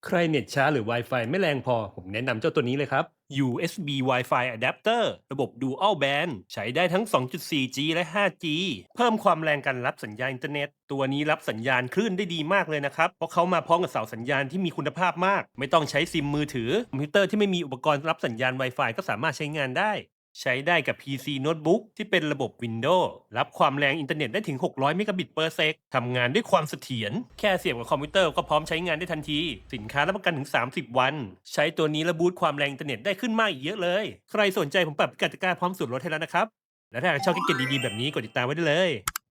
ใครเน็ตช้าหรือ Wi-Fi ไม่แรงพอผมแนะนำเจ้าตัวนี้เลยครับ USB Wi-Fi Adapter ระบบ Dual Band ใช้ได้ทั้ง 2.4G และ 5G เพิ่มความแรงการรับสัญญาณอินเทอร์เน็ตตัวนี้รับสัญญาณคลื่นได้ดีมากเลยนะครับเพราะเขามาพร้อมกับเสาสัญญาณที่มีคุณภาพมากไม่ต้องใช้ซิมมือถือคอมพิวเตอร์ที่ไม่มีอุปกรณ์รับสัญญาณ Wi-Fi ก็สามารถใช้งานได้ใช้ได้กับ PC โน้ตบุ๊กที่เป็นระบบ Windows รับความแรงอินเทอร์เน็ตได้ถึง600เมกะบิตเปอร์เซกทำงานด้วยความเสถียรแค่เสียบกับคอมพิวเตอร์ก็พร้อมใช้งานได้ทันทีสินค้ารับประกันถึง30วันใช้ตัวนี้และบูตความแรงอินเทอร์เน็ตได้ขึ้นมากอีกเยอะเลยใครสนใจผมปรับพิกัดตะกร้าพร้อมส่วนลดให้แล้วนะครับและถ้าหากชอบคลิปเก็ตดีๆแบบนี้กดติดตามไว้ได้เลย